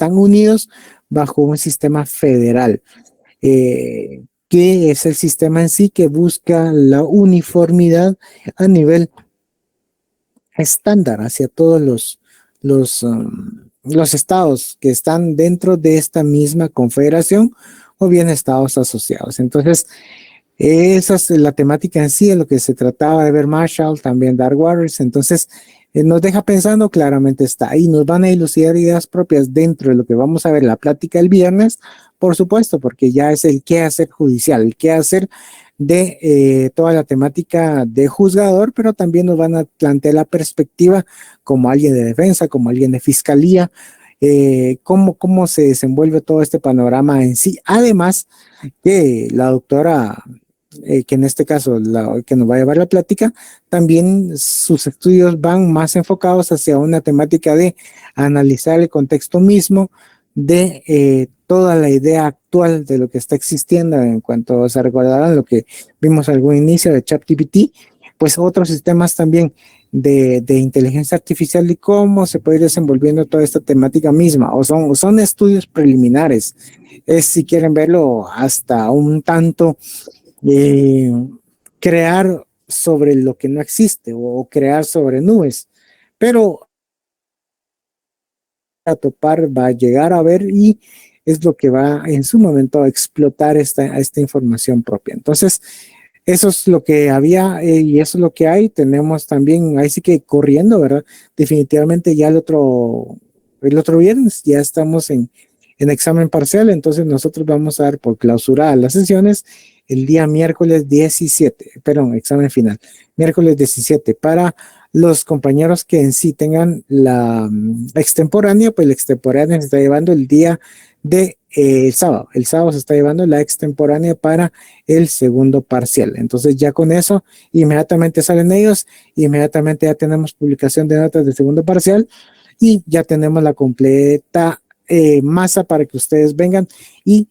están unidos bajo un sistema federal, que es el sistema en sí que busca la uniformidad a nivel estándar hacia todos los estados que están dentro de esta misma confederación o bien estados asociados. Entonces, esa es la temática en sí, de lo que se trataba de ver Marshall, también Dark Waters. Entonces, nos deja pensando, claramente está ahí, nos van a ilucidar ideas propias dentro de lo que vamos a ver en la plática el viernes, por supuesto, porque ya es el qué hacer judicial, el qué hacer de toda la temática de juzgador, pero también nos van a plantear la perspectiva como alguien de defensa, como alguien de fiscalía, cómo se desenvuelve todo este panorama en sí. Además, que la doctora, que en este caso que nos va a llevar la plática, también sus estudios van más enfocados hacia una temática de analizar el contexto mismo de toda la idea actual de lo que está existiendo. En cuanto se recordarán lo que vimos al inicio de ChatGPT, pues otros sistemas también de inteligencia artificial y cómo se puede ir desenvolviendo toda esta temática misma, o son estudios preliminares. Es, si quieren verlo, hasta un tanto crear sobre lo que no existe o crear sobre nubes, pero a topar, va a llegar a ver, y es lo que va en su momento a explotar esta información propia. Entonces, eso es lo que había y eso es lo que hay. Tenemos también, ahí sí que corriendo, ¿verdad? Definitivamente ya el otro viernes ya estamos en examen parcial, entonces nosotros vamos a dar por clausuradas las sesiones el día miércoles 17, perdón, examen final, miércoles 17, para los compañeros que en sí tengan la extemporánea, pues la extemporánea se está llevando el día de el sábado se está llevando la extemporánea para el segundo parcial. Entonces ya con eso inmediatamente salen ellos, inmediatamente ya tenemos publicación de notas de segundo parcial y ya tenemos la completa masa para que ustedes vengan y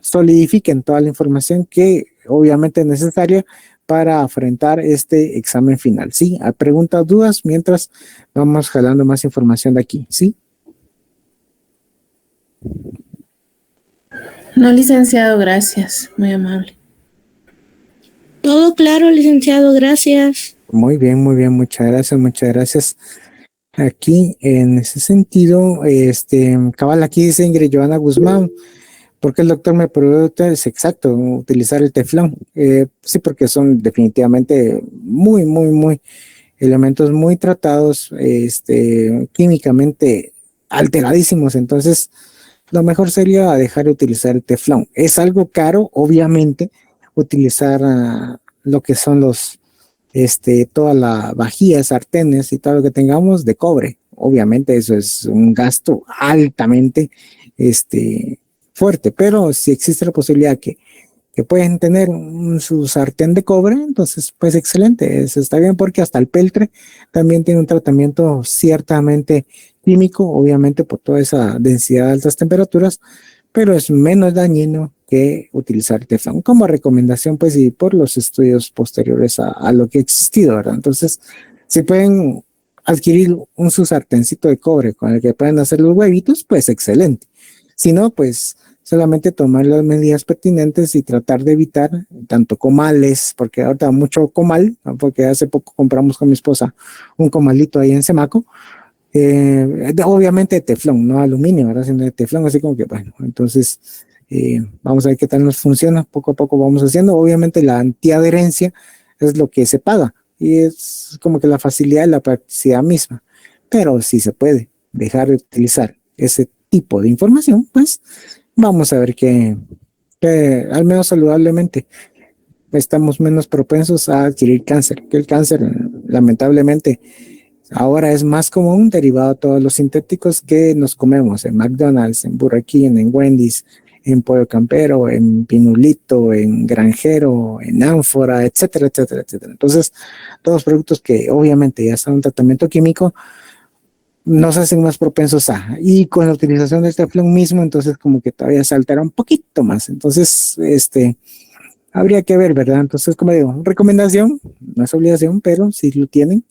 solidifiquen toda la información que obviamente es necesaria para afrontar este examen final. ¿Sí? ¿Hay preguntas, dudas? Mientras vamos jalando más información de aquí. ¿Sí? No, licenciado, gracias. Muy amable. Todo claro, licenciado, gracias. Muy bien, muchas gracias, muchas gracias. Aquí, en ese sentido, cabal, aquí dice Ingrid Joana Guzmán, porque el doctor me pregunta, es exacto, utilizar el teflón. Sí, porque son definitivamente muy elementos muy tratados, químicamente alteradísimos. Entonces, lo mejor sería dejar de utilizar el teflón. Es algo caro, obviamente, utilizar lo que son toda la vajilla, sartenes y todo lo que tengamos de cobre. Obviamente eso es un gasto altamente fuerte, pero si existe la posibilidad que pueden tener su sartén de cobre, entonces pues excelente, eso está bien, porque hasta el peltre también tiene un tratamiento ciertamente químico, obviamente por toda esa densidad de altas temperaturas, pero es menos dañino que utilizar teflón como recomendación, pues, y por los estudios posteriores a lo que ha existido, ¿verdad? Entonces, si pueden adquirir su sartencito de cobre con el que pueden hacer los huevitos, pues excelente. Si no, pues solamente tomar las medidas pertinentes y tratar de evitar tanto comales, porque ahorita mucho comal, ¿no? Porque hace poco compramos con mi esposa un comalito ahí en Semaco, obviamente de teflón, no aluminio, ¿verdad? Sino de teflón, así como que bueno, entonces vamos a ver qué tal nos funciona, poco a poco vamos haciendo. Obviamente la antiadherencia es lo que se paga y es como que la facilidad y la practicidad misma, pero si se puede dejar de utilizar ese tipo de información, pues vamos a ver que al menos saludablemente estamos menos propensos a adquirir cáncer, que el cáncer lamentablemente ahora es más común derivado de todos los sintéticos que nos comemos en McDonald's, en Burger King, en Wendy's, en Pollo Campero, en Pinulito, en Granjero, en Ánfora, etcétera, etcétera, etcétera. Entonces, todos los productos que obviamente ya están en tratamiento químico nos hacen más propensos y con la utilización del teflón mismo, entonces como que todavía se altera un poquito más. Entonces, habría que ver, ¿verdad? Entonces, como digo, recomendación, no es obligación, pero si lo tienen,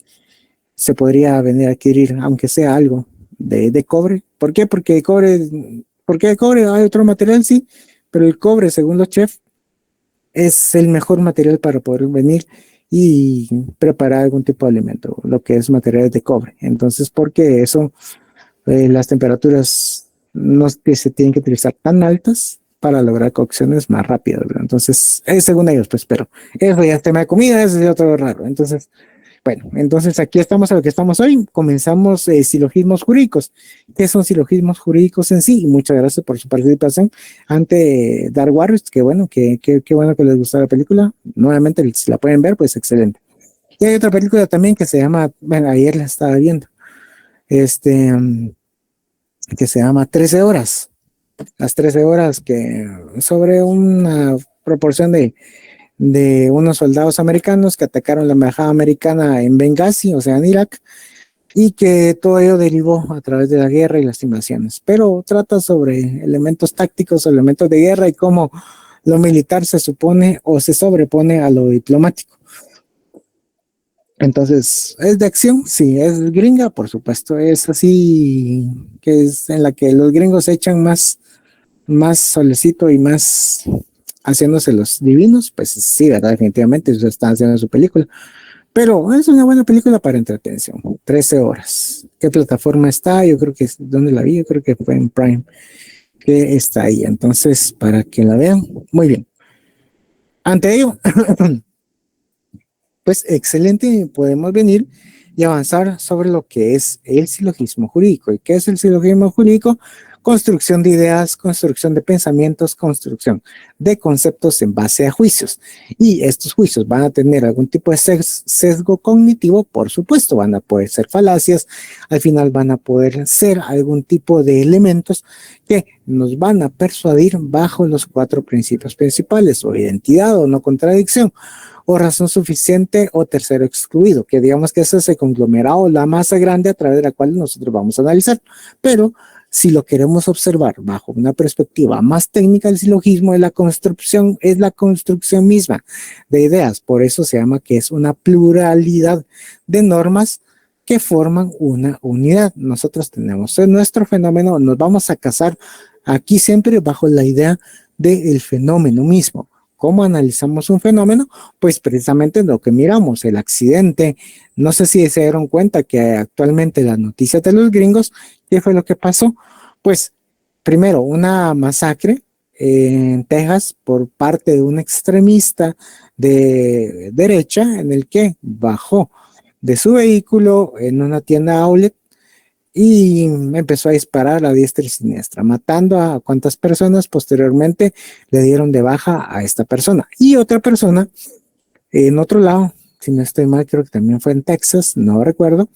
se podría venir a adquirir, aunque sea algo, de cobre. ¿Por qué? Porque el cobre hay otro material, sí, pero el cobre, según los chefs, es el mejor material para poder venir y preparar algún tipo de alimento, lo que es materiales de cobre. Entonces, porque eso, las temperaturas no es que se tienen que utilizar tan altas para lograr cocciones más rápidas, ¿verdad? Entonces, según ellos, pues, pero eso ya es tema de comida, eso es otro raro. Entonces, bueno, entonces aquí estamos a lo que estamos hoy. Comenzamos silogismos jurídicos. ¿Qué son silogismos jurídicos en sí? Y muchas gracias por su participación ante Dark Warriors. Qué bueno, qué bueno que les gustó la película. Nuevamente, si la pueden ver, pues excelente. Y hay otra película también que se llama, bueno, ayer la estaba viendo, que se llama 13 horas. Las 13 horas que sobre una proporción de unos soldados americanos que atacaron la embajada americana en Benghazi, o sea, en Irak, y que todo ello derivó a través de la guerra y las invasiones. Pero trata sobre elementos tácticos, elementos de guerra y cómo lo militar se supone o se sobrepone a lo diplomático. Entonces, ¿es de acción? Sí. ¿Es gringa? Por supuesto. Es así, que es en la que los gringos echan más solecito y más haciéndose los divinos, pues sí, ¿verdad? Definitivamente, eso están haciendo su película. Pero es una buena película para entretención. 13 horas. ¿Qué plataforma está? Yo creo que es donde la vi, yo creo que fue en Prime, que está ahí. Entonces, para que la vean, muy bien. Ante ello, pues excelente, podemos venir y avanzar sobre lo que es el silogismo jurídico. ¿Y qué es el silogismo jurídico? Construcción de ideas, construcción de pensamientos, construcción de conceptos en base a juicios. Y estos juicios van a tener algún tipo de sesgo cognitivo, por supuesto, van a poder ser falacias, al final van a poder ser algún tipo de elementos que nos van a persuadir bajo los 4 principios principales, o identidad o no contradicción, o razón suficiente o tercero excluido, que digamos que ese es el conglomerado, la masa grande a través de la cual nosotros vamos a analizar. Pero si lo queremos observar bajo una perspectiva más técnica, el silogismo es la construcción misma de ideas. Por eso se llama que es una pluralidad de normas que forman una unidad. Nosotros tenemos en nuestro fenómeno, nos vamos a casar aquí siempre bajo la idea del fenómeno mismo. ¿Cómo analizamos un fenómeno? Pues precisamente lo que miramos, el accidente. No sé si se dieron cuenta que actualmente las noticias de los gringos, ¿qué fue lo que pasó? Pues primero una masacre en Texas por parte de un extremista de derecha en el que bajó de su vehículo en una tienda outlet y empezó a disparar a diestra y siniestra, matando a cuantas personas. Posteriormente le dieron de baja a esta persona. Y otra persona, en otro lado, si no estoy mal, creo que también fue en Texas, no recuerdo.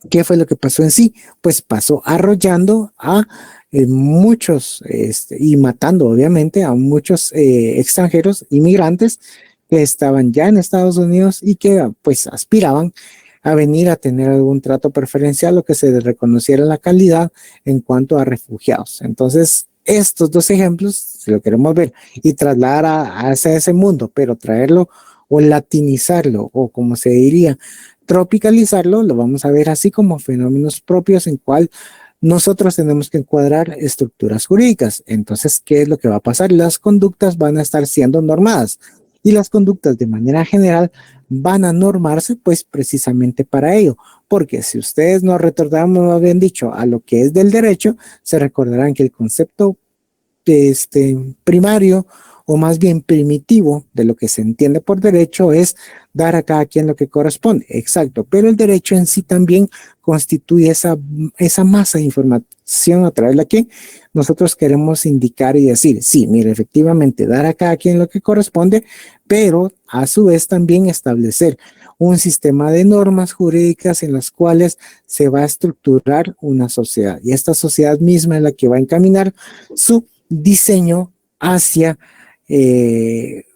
¿Qué fue lo que pasó en sí? Pues pasó arrollando a muchos y matando obviamente a muchos extranjeros, inmigrantes que estaban ya en Estados Unidos y que pues aspiraban a venir a tener algún trato preferencial o que se les reconociera la calidad en cuanto a refugiados. Entonces, estos 2 ejemplos, si lo queremos ver y trasladar hacia ese mundo, pero traerlo o latinizarlo o como se diría, tropicalizarlo, lo vamos a ver así como fenómenos propios en cual nosotros tenemos que encuadrar estructuras jurídicas. Entonces, ¿qué es lo que va a pasar? Las conductas van a estar siendo normadas y las conductas de manera general van a normarse pues precisamente para ello, porque si ustedes nos retornamos, no habían dicho, a lo que es del derecho, se recordarán que el concepto primario o más bien primitivo de lo que se entiende por derecho es dar a cada quien lo que corresponde, exacto, pero el derecho en sí también constituye esa masa de información a través de la que nosotros queremos indicar y decir, sí, mire, efectivamente, dar a cada quien lo que corresponde, pero a su vez también establecer un sistema de normas jurídicas en las cuales se va a estructurar una sociedad, y esta sociedad misma es la que va a encaminar su diseño hacia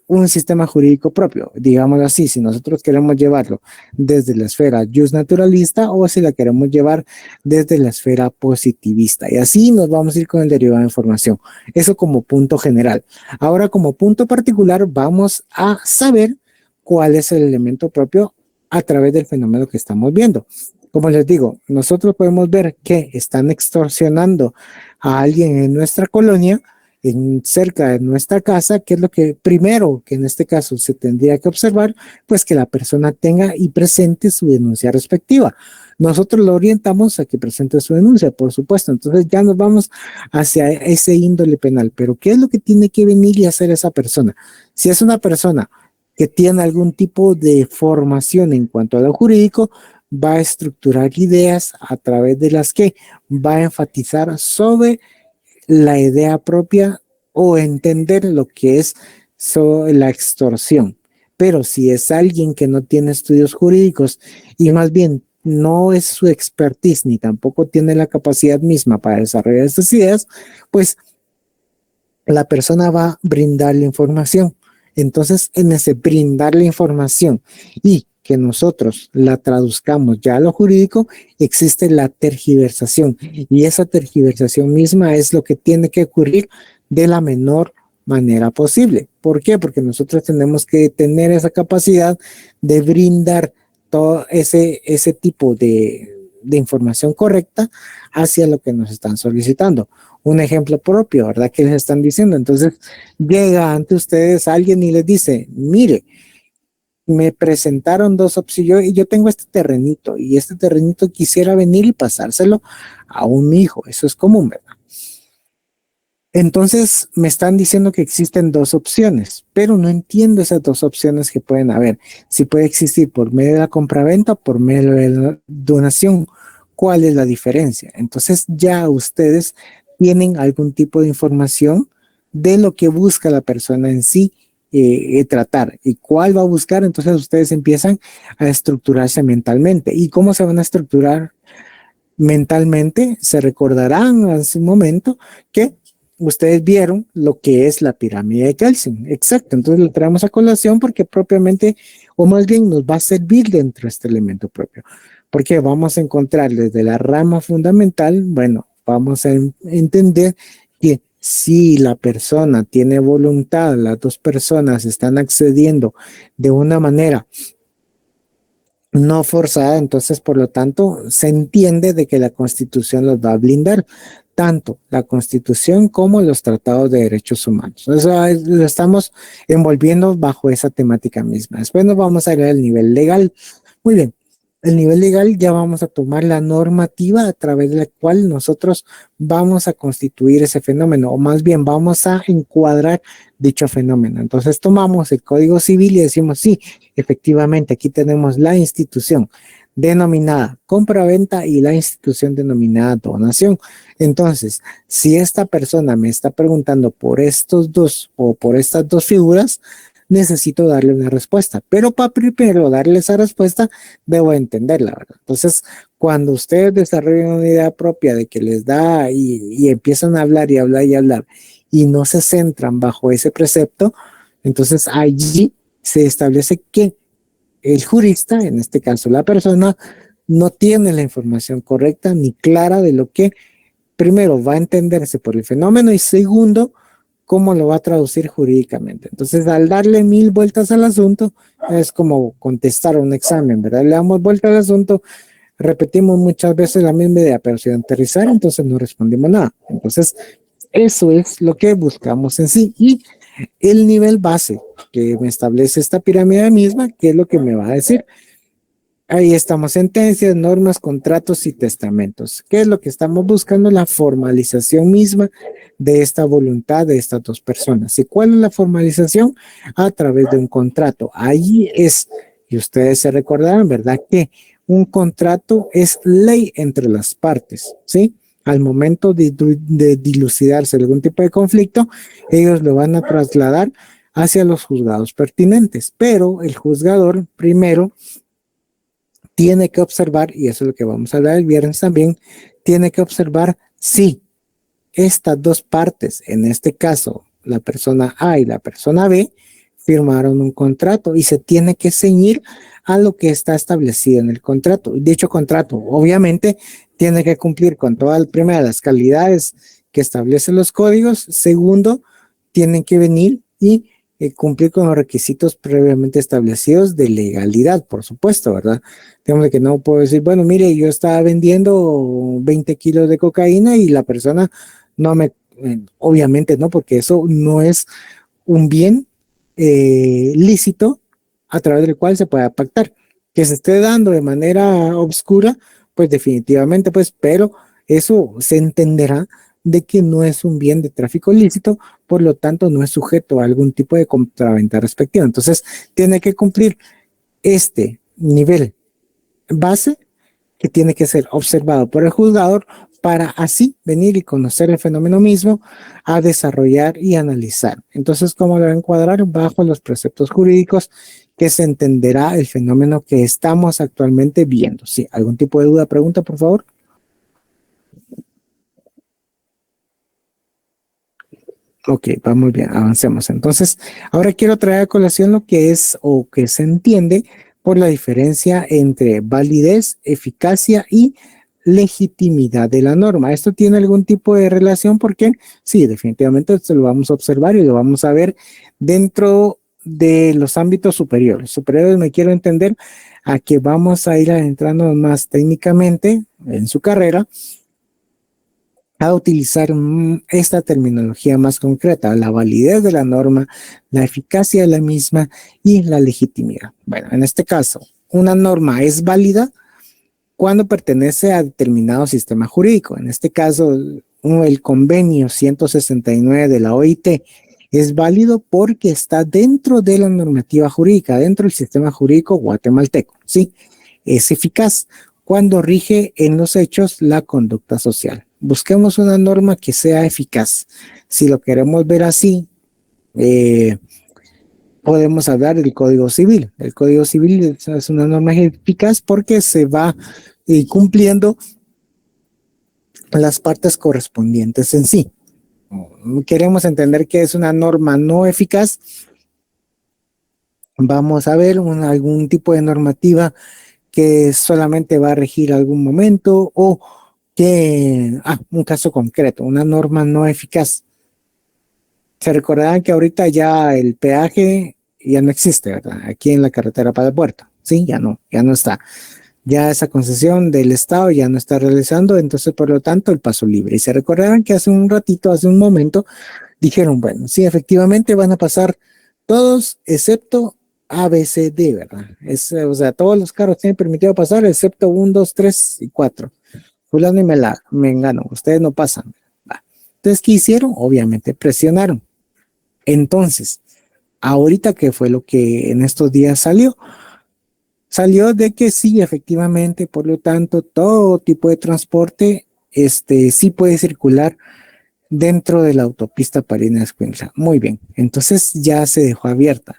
un sistema jurídico propio, digámoslo así, si nosotros queremos llevarlo desde la esfera justnaturalista o si la queremos llevar desde la esfera positivista, y así nos vamos a ir con el derivado de información. Eso como punto general. Ahora, como punto particular, vamos a saber cuál es el elemento propio a través del fenómeno que estamos viendo. Como les digo, nosotros podemos ver que están extorsionando a alguien en nuestra colonia, cerca de nuestra casa, que es lo que primero que en este caso se tendría que observar, pues que la persona tenga y presente su denuncia respectiva. Nosotros lo orientamos a que presente su denuncia, por supuesto. Entonces ya nos vamos hacia ese índole penal. Pero ¿qué es lo que tiene que venir y hacer esa persona? Si es una persona que tiene algún tipo de formación en cuanto a lo jurídico, va a estructurar ideas a través de las que va a enfatizar sobre la idea propia o entender lo que es la extorsión. Pero si es alguien que no tiene estudios jurídicos y más bien no es su expertise ni tampoco tiene la capacidad misma para desarrollar estas ideas, pues la persona va a brindar la información. Entonces, en ese brindar la información y que nosotros la traduzcamos ya a lo jurídico, existe la tergiversación y esa tergiversación misma es lo que tiene que ocurrir de la menor manera posible. ¿Por qué? Porque nosotros tenemos que tener esa capacidad de brindar todo ese tipo de información correcta hacia lo que nos están solicitando. Un ejemplo propio, ¿verdad? Que les están diciendo. Entonces, llega ante ustedes alguien y les dice, mire, me presentaron dos opciones y yo tengo este terrenito y este terrenito quisiera venir y pasárselo a un hijo. Eso es común, ¿verdad? Entonces me están diciendo que existen dos opciones, pero no entiendo esas dos opciones que pueden haber. Si puede existir por medio de la compraventa o por medio de la donación. ¿Cuál es la diferencia? Entonces ya ustedes tienen algún tipo de información de lo que busca la persona en sí tratar y cuál va a buscar. Entonces ustedes empiezan a estructurarse mentalmente. ¿Y cómo se van a estructurar mentalmente? Se recordarán en su momento que ustedes vieron lo que es la pirámide de Kelsen. Exacto. Entonces lo traemos a colación porque propiamente, o más bien nos va a servir dentro de este elemento propio. Porque vamos a encontrar desde la rama fundamental, bueno, vamos a entender que si la persona tiene voluntad, las dos personas están accediendo de una manera no forzada, entonces por lo tanto se entiende de que la Constitución los va a blindar, tanto la Constitución como los tratados de derechos humanos. O sea, lo estamos envolviendo bajo esa temática misma. Después nos vamos a ir al nivel legal. Muy bien. El nivel legal ya vamos a tomar la normativa a través de la cual nosotros vamos a constituir ese fenómeno, o más bien vamos a encuadrar dicho fenómeno. Entonces tomamos el Código Civil y decimos, sí, efectivamente, aquí tenemos la institución denominada compraventa y la institución denominada donación. Entonces, si esta persona me está preguntando por estos dos o por estas dos figuras, necesito darle una respuesta, pero para primero darle esa respuesta, debo entenderla, ¿verdad? Entonces, cuando ustedes desarrollan una idea propia de que les da y empiezan a hablar y hablar y hablar y no se centran bajo ese precepto, entonces allí se establece que el jurista, en este caso la persona, no tiene la información correcta ni clara de lo que primero va a entenderse por el fenómeno y segundo, cómo lo va a traducir jurídicamente. Entonces, al darle 1000 vueltas al asunto, es como contestar un examen, ¿verdad? Le damos vuelta al asunto, repetimos muchas veces la misma idea, pero sin aterrizar, entonces no respondimos nada. Entonces, eso es lo que buscamos en sí. Y el nivel base que me establece esta pirámide misma, ¿qué es lo que me va a decir? Ahí estamos, sentencias, normas, contratos y testamentos. ¿Qué es lo que estamos buscando? La formalización misma de esta voluntad de estas dos personas. ¿Y cuál es la formalización? A través de un contrato. Ahí es, y ustedes se recordarán, ¿verdad? Que un contrato es ley entre las partes, ¿sí? Al momento de dilucidarse algún tipo de conflicto, ellos lo van a trasladar hacia los juzgados pertinentes, pero el juzgador primero tiene que observar, y eso es lo que vamos a hablar el viernes también, tiene que observar si estas dos partes, en este caso la persona A y la persona B, firmaron un contrato y se tiene que ceñir a lo que está establecido en el contrato. Dicho contrato, obviamente, tiene que cumplir con todas, primero, las calidades que establecen los códigos. Segundo, tienen que venir y cumplir con los requisitos previamente establecidos de legalidad, por supuesto, ¿verdad? Digamos que no puedo decir, bueno, mire, yo estaba vendiendo 20 kilos de cocaína y la persona no me, obviamente no, porque eso no es un bien lícito a través del cual se pueda pactar. Que se esté dando de manera obscura, pues definitivamente, pues, pero eso se entenderá de que no es un bien de tráfico ilícito, por lo tanto no es sujeto a algún tipo de compraventa respectiva. Entonces, tiene que cumplir este nivel base que tiene que ser observado por el juzgador para así venir y conocer el fenómeno mismo, a desarrollar y analizar. Entonces, ¿cómo lo va a encuadrar? Bajo los preceptos jurídicos que se entenderá el fenómeno que estamos actualmente viendo. ¿Sí? ¿Algún tipo de duda, pregunta, por favor? Ok, vamos bien, avancemos. Entonces, ahora quiero traer a colación lo que es o que se entiende por la diferencia entre validez, eficacia y legitimidad de la norma. ¿Esto tiene algún tipo de relación? Porque sí, definitivamente esto lo vamos a observar y lo vamos a ver dentro de los ámbitos superiores. Superiores me quiero entender a que vamos a ir adentrando más técnicamente en su carrera a utilizar esta terminología más concreta, la validez de la norma, la eficacia de la misma y la legitimidad. Bueno, en este caso, una norma es válida cuando pertenece a determinado sistema jurídico. En este caso, el convenio 169 de la OIT es válido porque está dentro de la normativa jurídica, dentro del sistema jurídico guatemalteco, ¿sí? Es eficaz cuando rige en los hechos la conducta social. Busquemos una norma que sea eficaz. Si lo queremos ver así, podemos hablar del Código Civil. El Código Civil es una norma eficaz porque se va cumpliendo las partes correspondientes en sí. Queremos entender que es una norma no eficaz. Vamos a ver algún tipo de normativa que solamente va a regir algún momento o que, un caso concreto, una norma no eficaz. Se recordarán que ahorita ya el peaje ya no existe, ¿verdad? Aquí en la carretera para el puerto, sí, ya no está. Ya esa concesión del Estado ya no está realizando, entonces por lo tanto el paso libre. Y se recordarán que hace un momento, dijeron, bueno, sí, efectivamente van a pasar todos excepto A, B, C, D, ¿verdad? O sea, todos los carros tienen permitido pasar excepto 1, 2, 3 y 4. Fulano y Mengano, ustedes no pasan. Va. Entonces, ¿qué hicieron? Obviamente presionaron. Entonces, ahorita, ¿qué fue lo que en estos días salió? Salió de que sí, efectivamente, por lo tanto, todo tipo de transporte sí puede circular dentro de la autopista Parina-Escuintla. Muy bien, entonces ya se dejó abierta.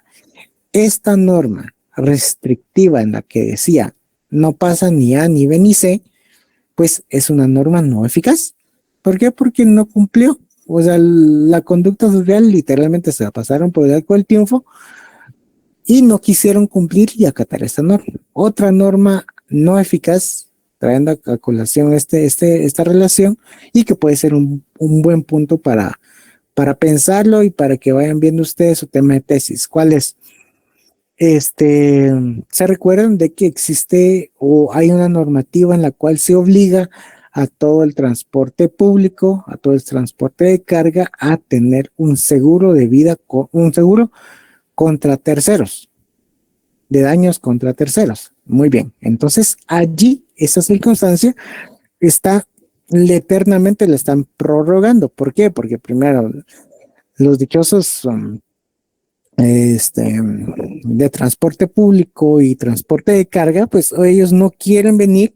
Esta norma restrictiva en la que decía no pasa ni A, ni B, ni C, pues es una norma no eficaz. ¿Por qué? Porque no cumplió. O sea, la conducta social literalmente se la pasaron por el arco del triunfo y no quisieron cumplir y acatar esta norma. Otra norma no eficaz, trayendo a colación esta relación y que puede ser un buen punto para pensarlo y para que vayan viendo ustedes su tema de tesis. ¿Cuál es? Se recuerdan de que existe o hay una normativa en la cual se obliga a todo el transporte público, a todo el transporte de carga, a tener un seguro de vida, un seguro contra terceros, de daños contra terceros. Muy bien, entonces allí esa circunstancia está eternamente la están prorrogando. ¿Por qué? Porque primero los dichosos de transporte público y transporte de carga, pues ellos no quieren venir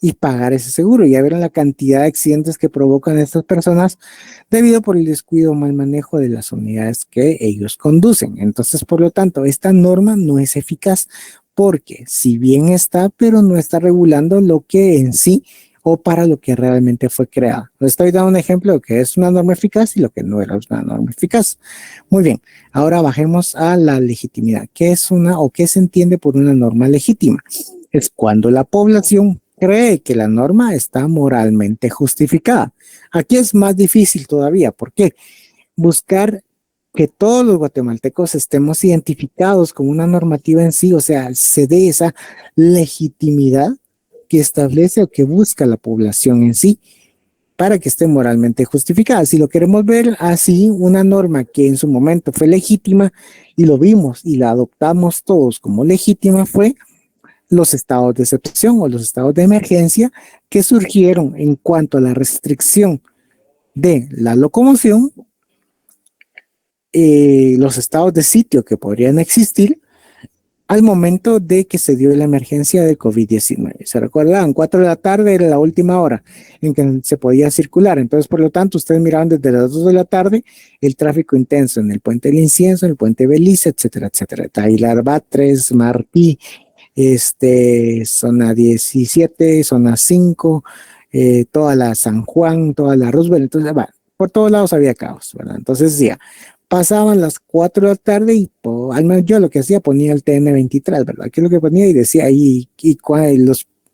y pagar ese seguro. Ya verán la cantidad de accidentes que provocan estas personas debido por el descuido o mal manejo de las unidades que ellos conducen. Entonces, por lo tanto, esta norma no es eficaz porque si bien está, pero no está regulando lo que en sí o para lo que realmente fue creada. Les estoy dando un ejemplo de lo que es una norma eficaz y lo que no era una norma eficaz. Muy bien, ahora bajemos a la legitimidad. ¿Qué es una o qué se entiende por una norma legítima? Es cuando la población cree que la norma está moralmente justificada. Aquí es más difícil todavía. ¿Por qué? Buscar que todos los guatemaltecos estemos identificados con una normativa en sí, o sea, se dé esa legitimidad que establece o que busca la población en sí para que esté moralmente justificada. Si lo queremos ver así, una norma que en su momento fue legítima y lo vimos y la adoptamos todos como legítima fue los estados de excepción o los estados de emergencia que surgieron en cuanto a la restricción de la locomoción, los estados de sitio que podrían existir al momento de que se dio la emergencia del COVID-19. ¿Se recuerdan? 4 de la tarde era la última hora en que se podía circular. Entonces, por lo tanto, ustedes miraban desde las 2 de la tarde el tráfico intenso en el Puente del Incienso, en el Puente Belice, etcétera, etcétera. Taylor Batres, Martí, zona 17, zona 5, toda la San Juan, toda la Roosevelt. Entonces, bueno, por todos lados había caos, ¿verdad? Entonces, ya. Pasaban las 4 de la tarde y al menos yo lo que hacía ponía el TN23, ¿verdad? ¿Qué es lo que ponía? Y decía ahí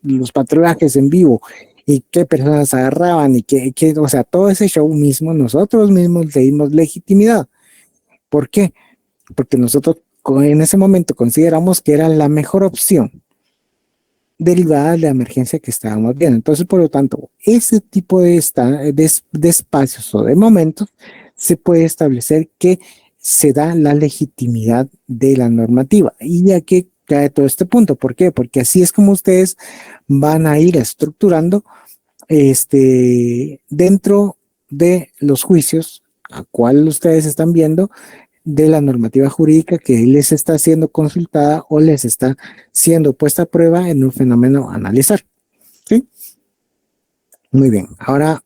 los patrullajes en vivo y qué personas agarraban y o sea, todo ese show mismo, nosotros mismos le dimos legitimidad. ¿Por qué? Porque nosotros en ese momento consideramos que era la mejor opción derivada de la emergencia que estábamos viendo. Entonces, por lo tanto, ese tipo de espacios o de momentos se puede establecer que se da la legitimidad de la normativa. Y ya que cae todo este punto, ¿por qué? Porque así es como ustedes van a ir estructurando dentro de los juicios a cual ustedes están viendo de la normativa jurídica que les está siendo consultada o les está siendo puesta a prueba en un fenómeno a analizar. ¿Sí? Muy bien, ahora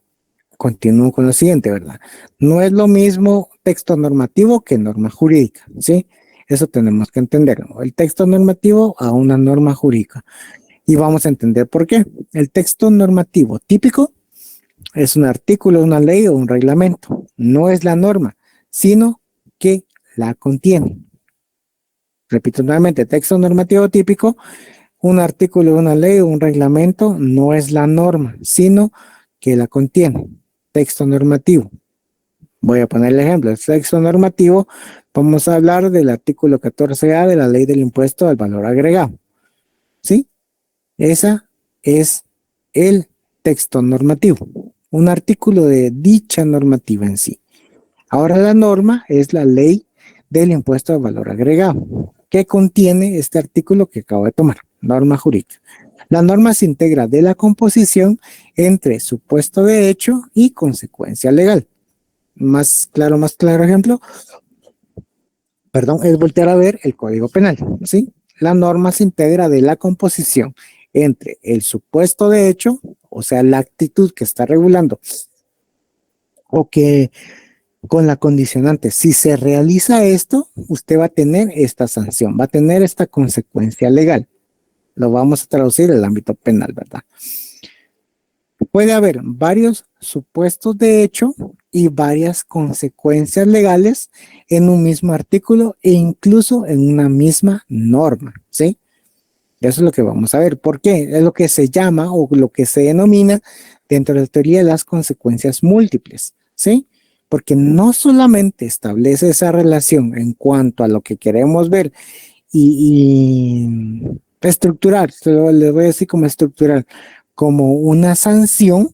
continúo con lo siguiente, ¿verdad? No es lo mismo texto normativo que norma jurídica, ¿sí? Eso tenemos que entenderlo. El texto normativo a una norma jurídica. Y vamos a entender por qué. El texto normativo típico es un artículo, una ley o un reglamento. No es la norma, sino que la contiene. Repito nuevamente, texto normativo típico, un artículo, una ley o un reglamento no es la norma, sino que la contiene. Texto normativo. Voy a poner el ejemplo. El texto normativo, vamos a hablar del artículo 14A de la ley del impuesto al valor agregado. ¿Sí? Esa es el texto normativo. Un artículo de dicha normativa en sí. Ahora la norma es la ley del impuesto al valor agregado, que contiene este artículo que acabo de tomar, norma jurídica. La norma se integra de la composición entre supuesto de hecho y consecuencia legal. Más claro ejemplo, es voltear a ver el Código Penal, ¿sí? La norma se integra de la composición entre el supuesto de hecho, o sea, la actitud que está regulando, o que con la condicionante, si se realiza esto, usted va a tener esta sanción, va a tener esta consecuencia legal. Lo vamos a traducir al ámbito penal, ¿verdad? Puede haber varios supuestos de hecho y varias consecuencias legales en un mismo artículo e incluso en una misma norma, ¿sí? Eso es lo que vamos a ver. ¿Por qué? Es lo que se llama o lo que se denomina dentro de la teoría de las consecuencias múltiples, ¿sí? Porque no solamente establece esa relación en cuanto a lo que queremos ver y estructurar, le voy a decir como estructurar, como una sanción,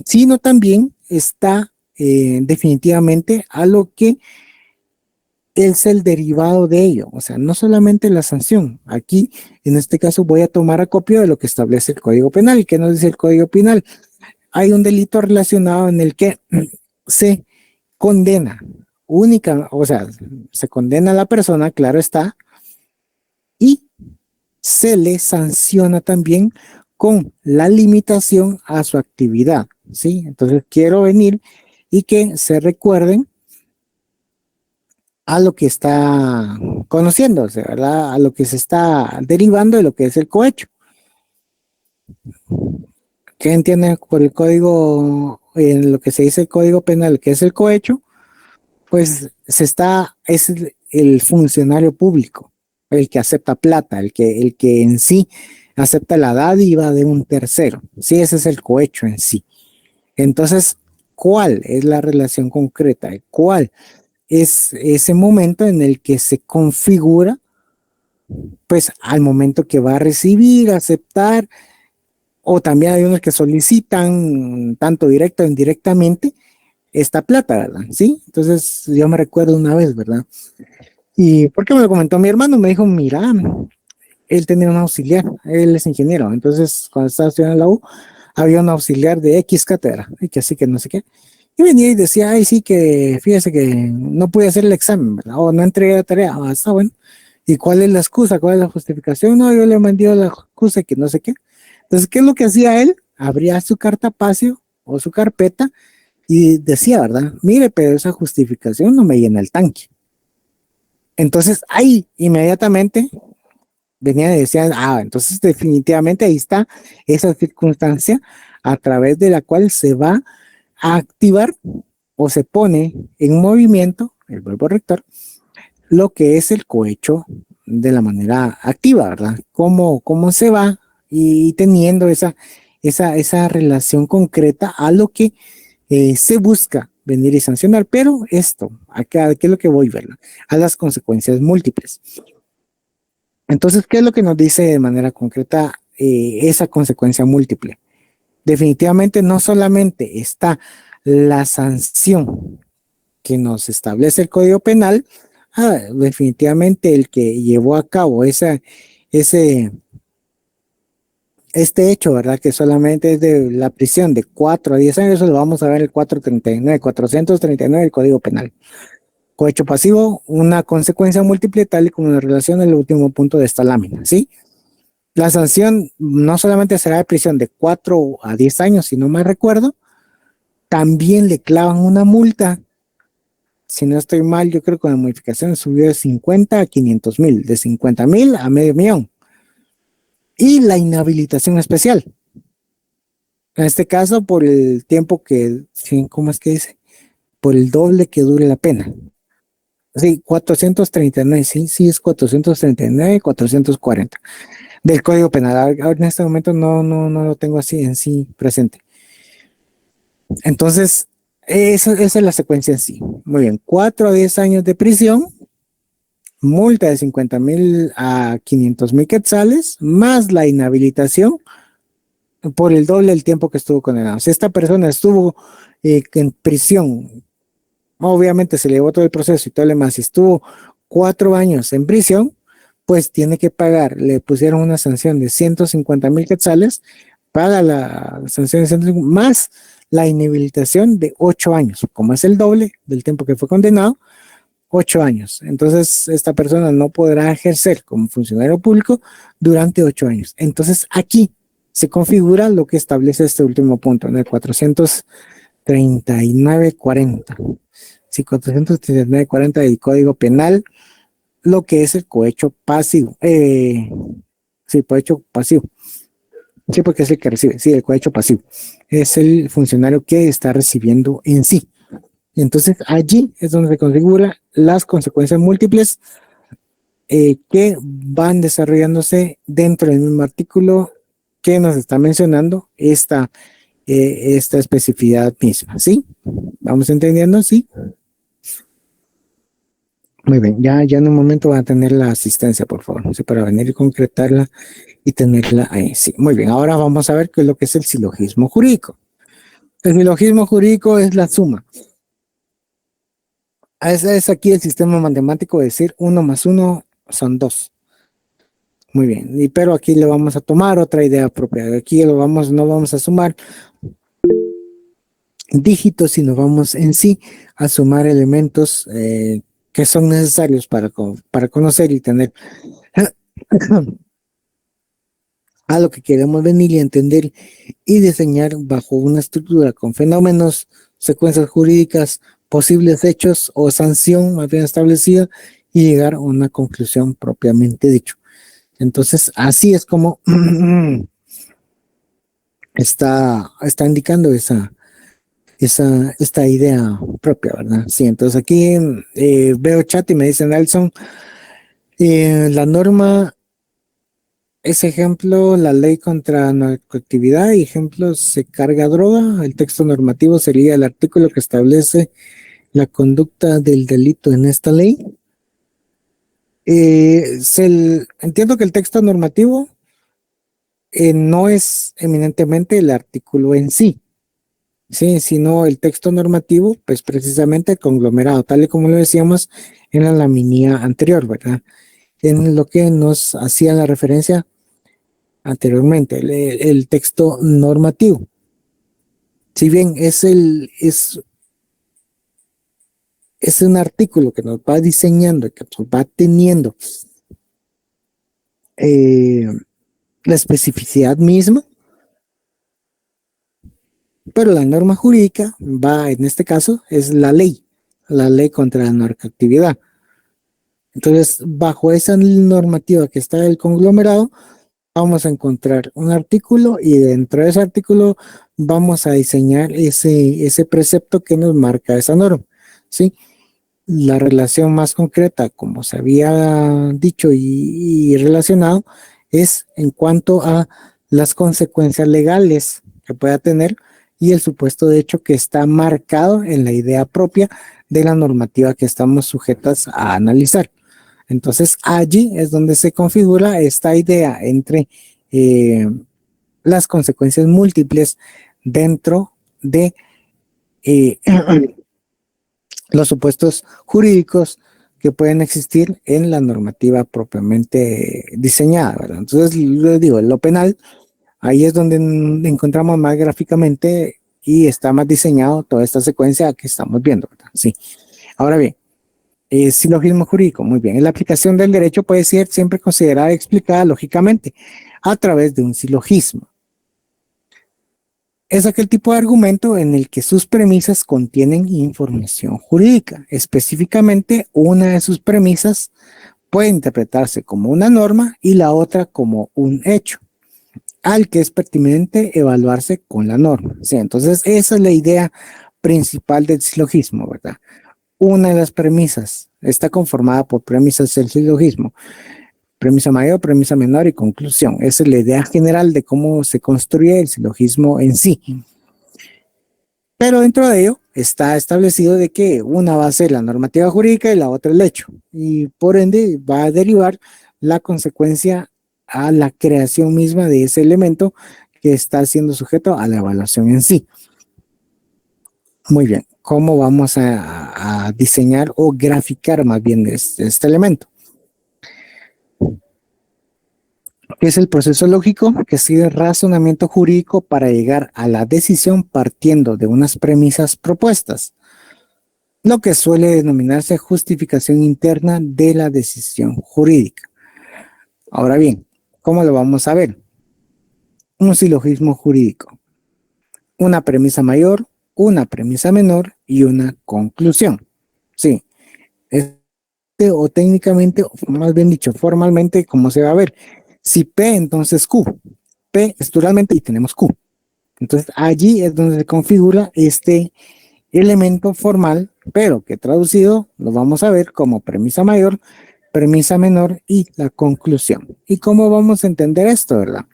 sino también está definitivamente a lo que es el derivado de ello, o sea, no solamente la sanción. Aquí, en este caso, voy a tomar acopio de lo que establece el Código Penal. ¿Y qué nos dice el Código Penal? Hay un delito relacionado en el que se condena o sea, se condena a la persona, claro está, y se le sanciona también con la limitación a su actividad, ¿sí? Entonces quiero venir y que se recuerden a lo que está conociéndose, ¿verdad? A lo que se está derivando de lo que es el cohecho. ¿Qué entienden por el código, en lo que se dice el Código Penal, que es el cohecho? Pues es el funcionario público, el que acepta plata, el que en sí acepta la dádiva de un tercero. Sí, ese es el cohecho en sí. Entonces, ¿cuál es la relación concreta? ¿Cuál es ese momento en el que se configura, pues al momento que va a recibir, aceptar, o también hay unos que solicitan tanto directa o indirectamente esta plata, ¿verdad? Sí, entonces yo me recuerdo una vez, ¿verdad? Y porque me lo comentó mi hermano, me dijo, mira, él tenía un auxiliar, él es ingeniero, entonces cuando estaba estudiando en la U, había un auxiliar de X cátedra, y que así que no sé qué, y venía y decía, ay, sí, que fíjese que no pude hacer el examen, ¿verdad? O no entregué la tarea, está bueno. ¿Y cuál es la excusa? ¿Cuál es la justificación? No, yo le mandé la excusa que no sé qué. Entonces, ¿qué es lo que hacía él? Abría su cartapacio o su carpeta y decía, ¿verdad? Mire, pero esa justificación no me llena el tanque. Entonces, ahí inmediatamente venía y decía, entonces definitivamente ahí está esa circunstancia a través de la cual se va a activar o se pone en movimiento el verbo rector lo que es el cohecho de la manera activa, ¿verdad? Cómo se va y teniendo esa relación concreta a lo que se busca venir y sancionar, pero esto, acá, ¿qué es lo que voy a ver? A las consecuencias múltiples. Entonces, ¿qué es lo que nos dice de manera concreta esa consecuencia múltiple? Definitivamente no solamente está la sanción que nos establece el Código Penal, definitivamente el que llevó a cabo ese, este hecho, ¿verdad? Que solamente es de la prisión de 4 a 10 años, eso lo vamos a ver en el 439 del Código Penal. Cohecho pasivo, una consecuencia múltiple, tal y como en relación al último punto de esta lámina, ¿sí? La sanción no solamente será de prisión de 4 a 10 años, si no mal recuerdo, también le clavan una multa. Si no estoy mal, yo creo que con la modificación subió de 50 a 500,000, de 50,000 a medio millón. Y la inhabilitación especial. En este caso, por el tiempo que, ¿cómo es que dice? Por el doble que dure la pena. Sí, 439, sí, es 439, 440 del Código Penal. Ahora en este momento no lo tengo así en sí presente. Entonces, esa es la secuencia en sí. Muy bien, 4 a 10 años de prisión, multa de 50,000 a 500,000 quetzales, más la inhabilitación por el doble del tiempo que estuvo condenado. Si esta persona estuvo en prisión, obviamente se le llevó todo el proceso y todo lo demás, si estuvo 4 años en prisión, pues tiene que pagar, le pusieron una sanción de 150,000 quetzales, paga la sanción de 150 más la inhabilitación de 8 años, como es el doble del tiempo que fue condenado, 8 años. Entonces, esta persona no podrá ejercer como funcionario público durante 8 años. Entonces, aquí se configura lo que establece este último punto, en el 439-40. Sí, 439-40 del Código Penal, lo que es el cohecho pasivo. Sí, cohecho pasivo. Sí, porque es el que recibe. Sí, el cohecho pasivo. Es el funcionario que está recibiendo en sí. Entonces, allí es donde se configura las consecuencias múltiples que van desarrollándose dentro del mismo artículo que nos está mencionando esta especificidad misma, ¿sí? ¿Vamos entendiendo? ¿Sí? Muy bien, ya en un momento va a tener la asistencia, por favor, ¿sí? Para venir y concretarla y tenerla ahí, sí. Muy bien, ahora vamos a ver qué es lo que es el silogismo jurídico. El silogismo jurídico es la suma. Es aquí el sistema matemático de decir 1 más 1 son 2. Muy bien, pero aquí le vamos a tomar otra idea propia. Aquí no vamos a sumar dígitos, sino vamos en sí a sumar elementos que son necesarios para conocer y tener a lo que queremos venir y entender y diseñar bajo una estructura con fenómenos, secuencias jurídicas, posibles hechos o sanción más bien establecida y llegar a una conclusión propiamente dicho. Entonces, así es como está indicando esta idea propia, ¿verdad? Sí, entonces aquí veo chat y me dice Nelson, la norma es ejemplo, la ley contra narcoactividad, ejemplo, se carga droga, el texto normativo sería el artículo que establece la conducta del delito en esta ley. Entiendo que el texto normativo no es eminentemente el artículo en sí, ¿sí? Sino el texto normativo, pues precisamente conglomerado, tal y como lo decíamos en la laminía anterior, ¿verdad? En lo que nos hacía la referencia anteriormente, el texto normativo. Si bien es un artículo que nos va diseñando, que nos va teniendo la especificidad misma, pero la norma jurídica va, en este caso, es la ley contra la narcoactividad. Entonces, bajo esa normativa que está el conglomerado, vamos a encontrar un artículo y dentro de ese artículo vamos a diseñar ese precepto que nos marca esa norma, ¿sí? La relación más concreta, como se había dicho y relacionado, es en cuanto a las consecuencias legales que pueda tener y el supuesto de hecho que está marcado en la idea propia de la normativa que estamos sujetas a analizar. Entonces allí es donde se configura esta idea entre las consecuencias múltiples dentro de los supuestos jurídicos que pueden existir en la normativa propiamente diseñada, ¿verdad? Entonces, les digo, en lo penal, ahí es donde encontramos más gráficamente y está más diseñado toda esta secuencia que estamos viendo, ¿verdad? Sí. Ahora bien, silogismo jurídico, muy bien. La aplicación del derecho puede ser siempre considerada y explicada lógicamente a través de un silogismo. Es aquel tipo de argumento en el que sus premisas contienen información jurídica. Específicamente, una de sus premisas puede interpretarse como una norma y la otra como un hecho, al que es pertinente evaluarse con la norma. Sí, entonces, esa es la idea principal del silogismo, ¿verdad? Una de las premisas está conformada por premisas del silogismo. Premisa mayor, premisa menor y conclusión. Esa es la idea general de cómo se construye el silogismo en sí. Pero dentro de ello está establecido de que una va a ser la normativa jurídica y la otra el hecho. Y por ende va a derivar la consecuencia a la creación misma de ese elemento que está siendo sujeto a la evaluación en sí. Muy bien, ¿cómo vamos a diseñar o graficar más bien este elemento? Que es el proceso lógico que sigue el razonamiento jurídico para llegar a la decisión partiendo de unas premisas propuestas, lo que suele denominarse justificación interna de la decisión jurídica. Ahora bien, ¿cómo lo vamos a ver? Un silogismo jurídico, una premisa mayor, una premisa menor y una conclusión. Sí, o técnicamente, o más bien dicho, formalmente, ¿cómo se va a ver? Si P, entonces Q. P es pluralmente y tenemos Q. Entonces allí es donde se configura este elemento formal, pero que traducido lo vamos a ver como premisa mayor, premisa menor y la conclusión. ¿Y cómo vamos a entender esto, verdad?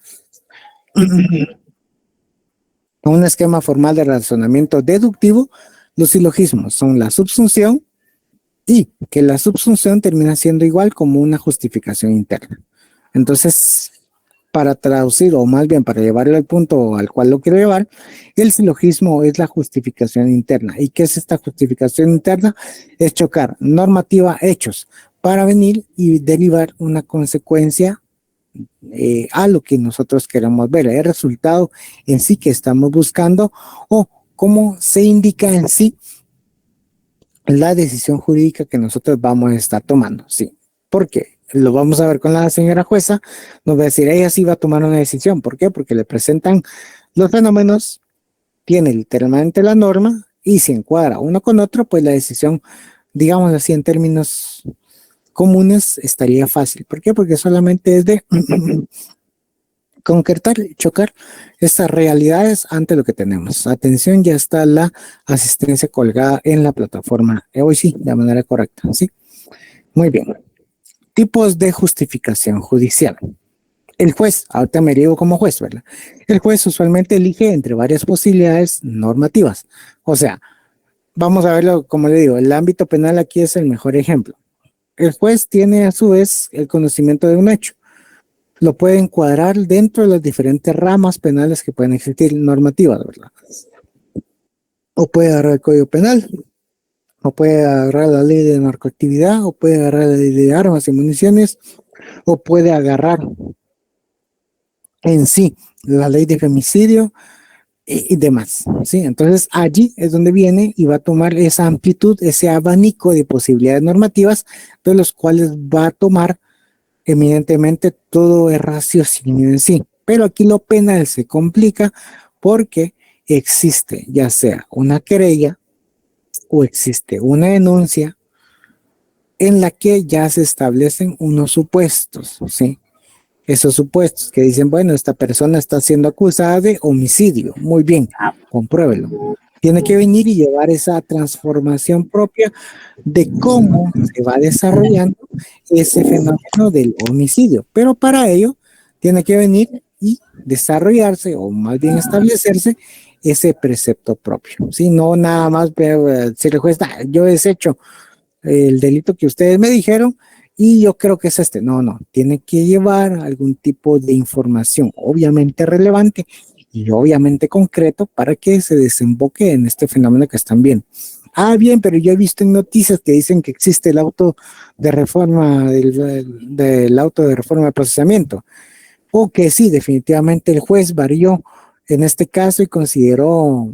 Un esquema formal de razonamiento deductivo, los silogismos son la subsunción y que la subsunción termina siendo igual como una justificación interna. Entonces, para traducir, o más bien para llevarlo al punto al cual lo quiero llevar, el silogismo es la justificación interna. ¿Y qué es esta justificación interna? Es chocar normativa, hechos, para venir y derivar una consecuencia a lo que nosotros queremos ver, el resultado en sí que estamos buscando o cómo se indica en sí la decisión jurídica que nosotros vamos a estar tomando. Sí, ¿por qué? Lo vamos a ver con la señora jueza, nos va a decir, ella sí va a tomar una decisión. ¿Por qué? Porque le presentan los fenómenos, tiene literalmente la norma y si encuadra uno con otro, pues la decisión, digamos así en términos comunes, estaría fácil. ¿Por qué? Porque solamente es de concretar, chocar estas realidades ante lo que tenemos. Atención, ya está la asistencia colgada en la plataforma. Hoy sí, de manera correcta, ¿sí? Muy bien. Tipos de justificación judicial. El juez, ahorita me digo como juez, ¿verdad? El juez usualmente elige entre varias posibilidades normativas. O sea, vamos a verlo, como le digo, el ámbito penal aquí es el mejor ejemplo. El juez tiene a su vez el conocimiento de un hecho. Lo puede encuadrar dentro de las diferentes ramas penales que pueden existir, normativas, ¿verdad? O puede agarrar el Código Penal, o puede agarrar la ley de narcoactividad, o puede agarrar la ley de armas y municiones, o puede agarrar en sí la ley de femicidio y demás, ¿sí? Entonces allí es donde viene y va a tomar esa amplitud, ese abanico de posibilidades normativas, de los cuales va a tomar evidentemente todo el raciocinio en sí. Pero aquí lo penal se complica porque existe ya sea una querella o existe una denuncia en la que ya se establecen unos supuestos, ¿sí? Esos supuestos que dicen, bueno, esta persona está siendo acusada de homicidio. Muy bien, compruébelo. Tiene que venir y llevar esa transformación propia de cómo se va desarrollando ese fenómeno del homicidio. Pero para ello tiene que venir y desarrollarse, o más bien establecerse, ese precepto propio. Si no, nada más si el juez, yo he deshecho el delito que ustedes me dijeron y yo creo que es este. No, no, tiene que llevar algún tipo de información, obviamente relevante y obviamente concreto para que se desemboque en este fenómeno que están viendo. Ah, bien, pero yo he visto en noticias que dicen que existe el auto de reforma, del auto de reforma de procesamiento, o que sí, definitivamente el juez varió en este caso y consideró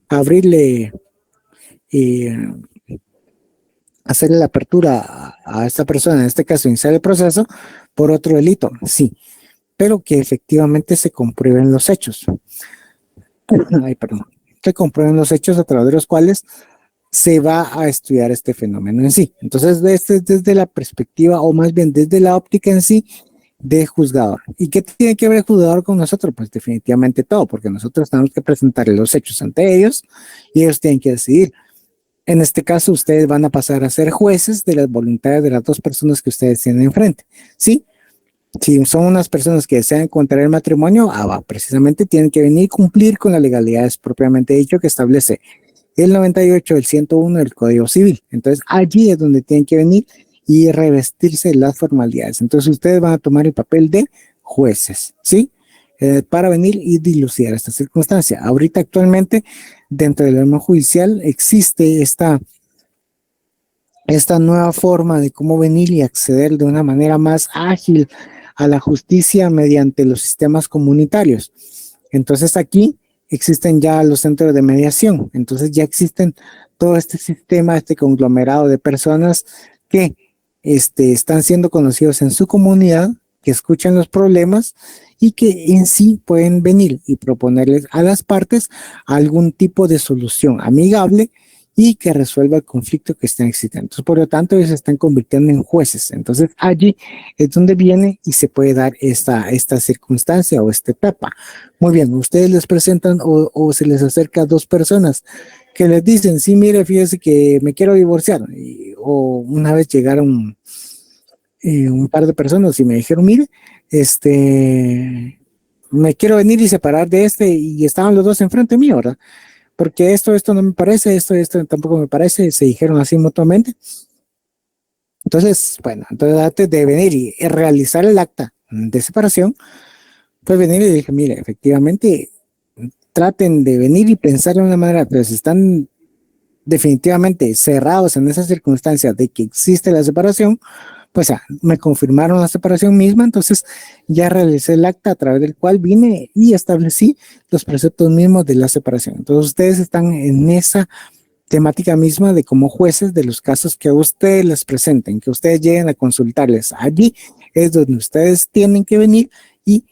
abrirle y hacerle la apertura a esta persona, en este caso iniciar el proceso por otro delito, sí, pero que efectivamente se comprueben los hechos. Ay, perdón. Se comprueben los hechos a través de los cuales se va a estudiar este fenómeno en sí. Entonces, desde la perspectiva, o más bien desde la óptica en sí, de juzgador. ¿Y qué tiene que ver el juzgador con nosotros? Pues definitivamente todo, porque nosotros tenemos que presentarle los hechos ante ellos y ellos tienen que decidir. En este caso, ustedes van a pasar a ser jueces de las voluntades de las dos personas que ustedes tienen enfrente. ¿Sí? Si son unas personas que desean contraer matrimonio, precisamente tienen que venir y cumplir con las legalidades propiamente dicho que establece el 98 del 101 del Código Civil. Entonces, allí es donde tienen que venir y revestirse las formalidades. Entonces, ustedes van a tomar el papel de jueces, ¿sí? Para venir y dilucidar esta circunstancia. Ahorita, actualmente, dentro del órgano judicial existe esta nueva forma de cómo venir y acceder de una manera más ágil a la justicia mediante los sistemas comunitarios. Entonces aquí existen ya los centros de mediación, entonces ya existen todo este sistema, este conglomerado de personas que están siendo conocidos en su comunidad, que escuchan los problemas y que en sí pueden venir y proponerles a las partes algún tipo de solución amigable y que resuelva el conflicto que está existiendo. Entonces, por lo tanto, ellos se están convirtiendo en jueces. Entonces, allí es donde viene y se puede dar esta circunstancia o esta etapa. Muy bien, ustedes les presentan o se les acerca a dos personas que les dicen, sí, mire, fíjese que me quiero divorciar. O una vez llegaron un par de personas y me dijeron, mire, me quiero venir y separar de y estaban los dos enfrente mío, ¿verdad? Porque esto no me parece, esto tampoco me parece, se dijeron así mutuamente. Entonces, bueno, antes de venir y realizar el acta de separación, pues venir y dije, mire, efectivamente, traten de venir y pensar de una manera, pero si están definitivamente cerrados en esas circunstancias de que existe la separación, pues me confirmaron la separación misma, entonces ya realicé el acta a través del cual vine y establecí los preceptos mismos de la separación. Entonces ustedes están en esa temática misma de como jueces de los casos que a ustedes les presenten, que ustedes lleguen a consultarles. Allí es donde ustedes tienen que venir y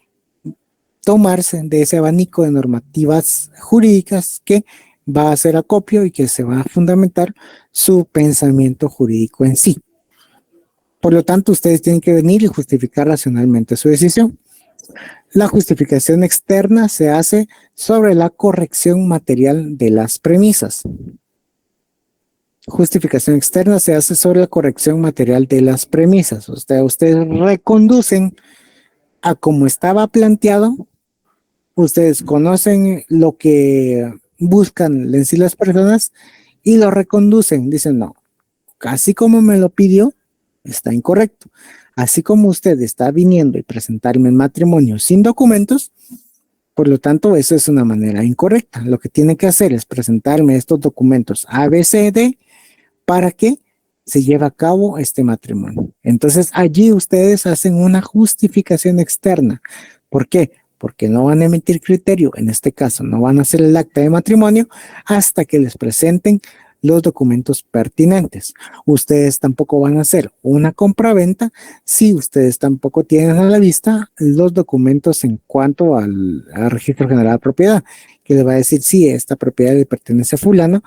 tomarse de ese abanico de normativas jurídicas que va a hacer acopio y que se va a fundamentar su pensamiento jurídico en sí. Por lo tanto, ustedes tienen que venir y justificar racionalmente su decisión. La justificación externa se hace sobre la corrección material de las premisas. Justificación externa se hace sobre la corrección material de las premisas. Ustedes reconducen a como estaba planteado. Ustedes conocen lo que buscan en sí las personas y lo reconducen. Dicen, no, así como me lo pidió, está incorrecto. Así como usted está viniendo y presentarme el matrimonio sin documentos, por lo tanto, eso es una manera incorrecta. Lo que tiene que hacer es presentarme estos documentos ABCD para que se lleve a cabo este matrimonio. Entonces, allí ustedes hacen una justificación externa. ¿Por qué? Porque no van a emitir criterio, en este caso, no van a hacer el acta de matrimonio hasta que les presenten los documentos pertinentes. Ustedes tampoco van a hacer una compraventa si ustedes tampoco tienen a la vista los documentos en cuanto al registro general de propiedad, que le va a decir si esta propiedad le pertenece a fulano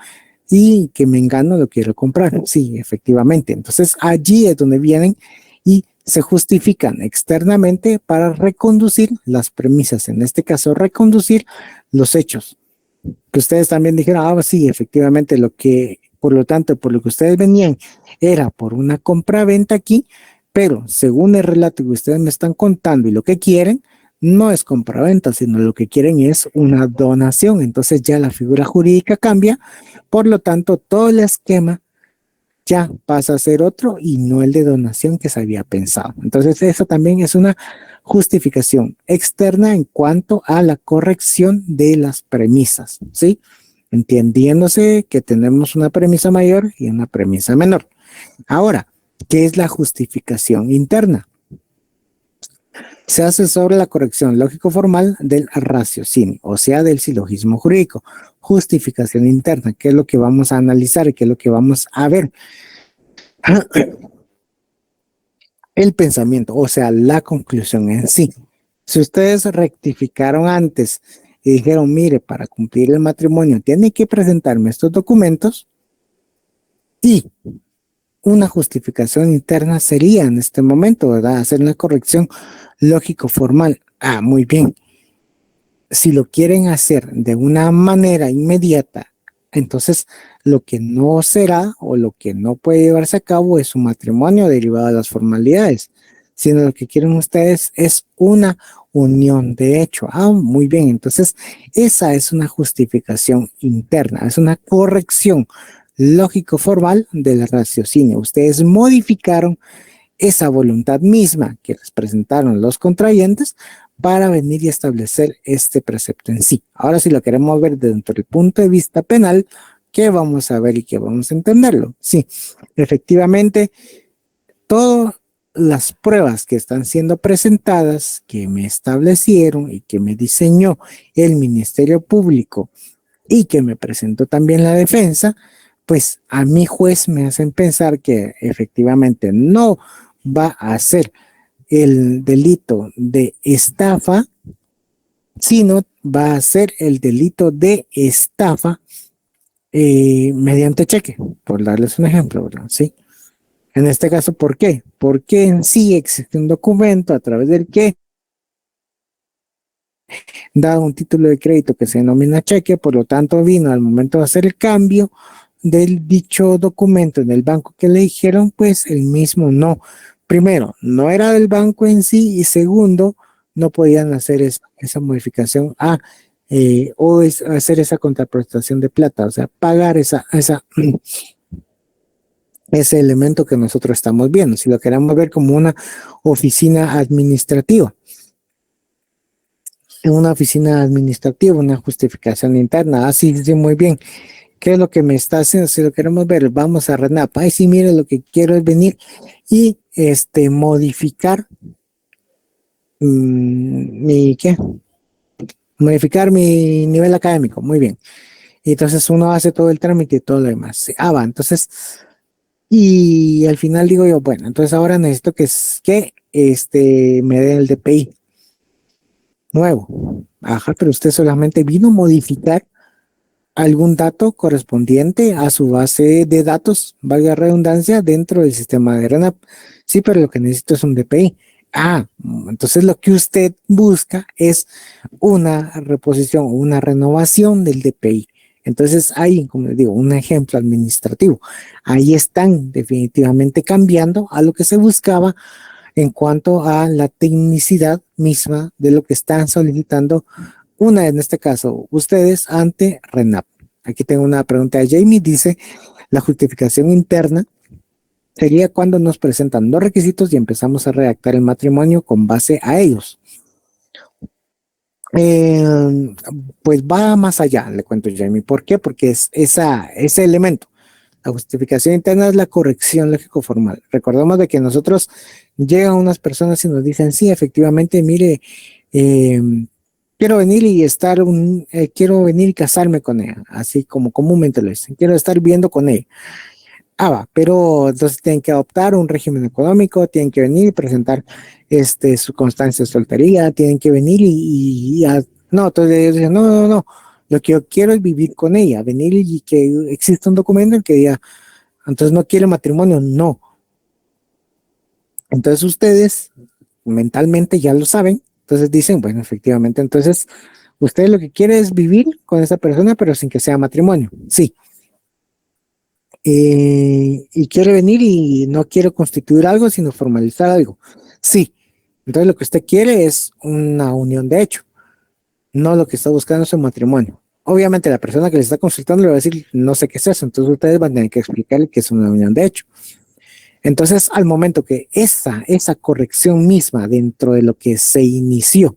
y que Mengano lo quiero comprar. Sí, efectivamente. Entonces allí es donde vienen y se justifican externamente para reconducir las premisas, en este caso reconducir los hechos. Que ustedes también dijeron, sí, efectivamente, por lo tanto, por lo que ustedes venían era por una compra-venta aquí, pero según el relato que ustedes me están contando y lo que quieren, no es compra-venta, sino lo que quieren es una donación. Entonces ya la figura jurídica cambia, por lo tanto, todo el esquema ya pasa a ser otro y no el de donación que se había pensado. Entonces eso también es una justificación externa en cuanto a la corrección de las premisas, ¿sí? Entendiéndose que tenemos una premisa mayor y una premisa menor. Ahora, ¿qué es la justificación interna? Se hace sobre la corrección lógico-formal del raciocinio, o sea, del silogismo jurídico. Justificación interna, ¿qué es lo que vamos a analizar y qué es lo que vamos a ver? El pensamiento, o sea, la conclusión en sí. Si ustedes rectificaron antes y dijeron, mire, para cumplir el matrimonio tiene que presentarme estos documentos, y una justificación interna sería en este momento, ¿verdad? Hacer una corrección lógico-formal. Muy bien. Si lo quieren hacer de una manera inmediata, entonces lo que no será o lo que no puede llevarse a cabo es un matrimonio derivado de las formalidades, sino lo que quieren ustedes es una unión de hecho. Muy bien, entonces esa es una justificación interna, es una corrección lógico-formal del raciocinio. Ustedes modificaron esa voluntad misma que les presentaron los contrayentes para venir y establecer este precepto en sí. Ahora, si lo queremos ver dentro del punto de vista penal, ¿qué vamos a ver y qué vamos a entenderlo? Sí, efectivamente, todas las pruebas que están siendo presentadas, que me establecieron y que me diseñó el Ministerio Público y que me presentó también la defensa, pues a mi juez me hacen pensar que efectivamente no va a ser el delito de estafa, sino va a ser el delito de estafa mediante cheque, por darles un ejemplo, ¿verdad? Sí. En este caso, ¿por qué? Porque en sí existe un documento a través del que da un título de crédito que se denomina cheque, por lo tanto vino al momento de hacer el cambio del dicho documento en el banco que le dijeron, pues el mismo no. Primero, no era del banco en sí, y segundo, no podían hacer esa modificación o hacer esa contraprestación de plata, o sea, pagar ese elemento que nosotros estamos viendo, si lo queremos ver como una oficina administrativa. En una oficina administrativa, una justificación interna, así sí, muy bien. ¿Qué es lo que me está haciendo? Si lo queremos ver, vamos a RENAP. Sí, mire, lo que quiero es venir y modificar modificar mi nivel académico. Muy bien. Y entonces uno hace todo el trámite y todo lo demás. Va, entonces, y al final digo yo, bueno, entonces ahora necesito que me den el DPI nuevo. Pero usted solamente vino a modificar algún dato correspondiente a su base de datos, valga redundancia, dentro del sistema de RENAP. Sí, pero lo que necesito es un DPI. Entonces lo que usted busca es una reposición o una renovación del DPI. Entonces ahí, como les digo, un ejemplo administrativo. Ahí están definitivamente cambiando a lo que se buscaba en cuanto a la tecnicidad misma de lo que están solicitando Una, en este caso, ustedes ante RENAP. Aquí tengo una pregunta de Jamie, dice, la justificación interna sería cuando nos presentan los requisitos y empezamos a redactar el matrimonio con base a ellos. Pues va más allá, le cuento Jamie. ¿Por qué? Porque es ese elemento. La justificación interna es la corrección lógico-formal. Recordemos de que nosotros llegan unas personas y nos dicen, sí, efectivamente, mire, quiero venir y quiero venir y casarme con ella, así como comúnmente lo dicen, quiero estar viviendo con ella. Va, pero entonces tienen que adoptar un régimen económico, tienen que venir y presentar su constancia de soltería, tienen que venir no, entonces ellos dicen, no, lo que yo quiero es vivir con ella, venir y que exista un documento en que diga, entonces no quiere matrimonio, no. Entonces ustedes mentalmente ya lo saben, entonces dicen, bueno, efectivamente, entonces ustedes lo que quieren es vivir con esa persona, pero sin que sea matrimonio, sí. Y quiere venir y no quiere constituir algo, sino formalizar algo. Sí. Entonces lo que usted quiere es una unión de hecho, no lo que está buscando es un matrimonio. Obviamente la persona que le está consultando le va a decir, no sé qué es eso, entonces ustedes van a tener que explicarle que es una unión de hecho. Entonces, al momento que esa corrección misma dentro de lo que se inició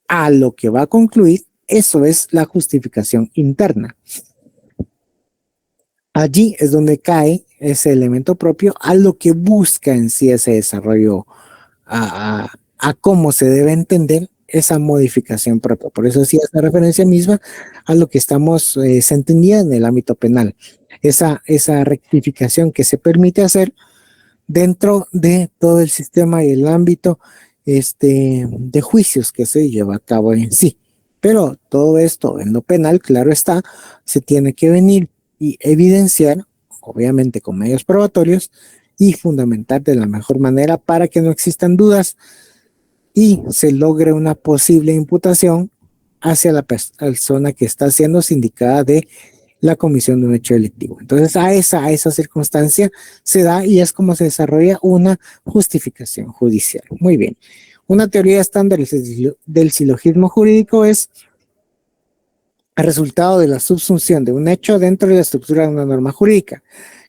a lo que va a concluir, eso es la justificación interna. Allí es donde cae ese elemento propio a lo que busca en sí ese desarrollo, a cómo se debe entender esa modificación propia. Por eso hacía esta referencia misma a lo que estamos se entendía en el ámbito penal. Esa rectificación que se permite hacer dentro de todo el sistema y el ámbito de juicios que se lleva a cabo en sí. Pero todo esto en lo penal, claro está, se tiene que venir y evidenciar, obviamente con medios probatorios, y fundamentar de la mejor manera para que no existan dudas y se logre una posible imputación hacia la persona que está siendo sindicada de la comisión de un hecho delictivo. Entonces a esa circunstancia se da y es como se desarrolla una justificación judicial. Muy bien. Una teoría estándar del silogismo jurídico es el resultado de la subsunción de un hecho dentro de la estructura de una norma jurídica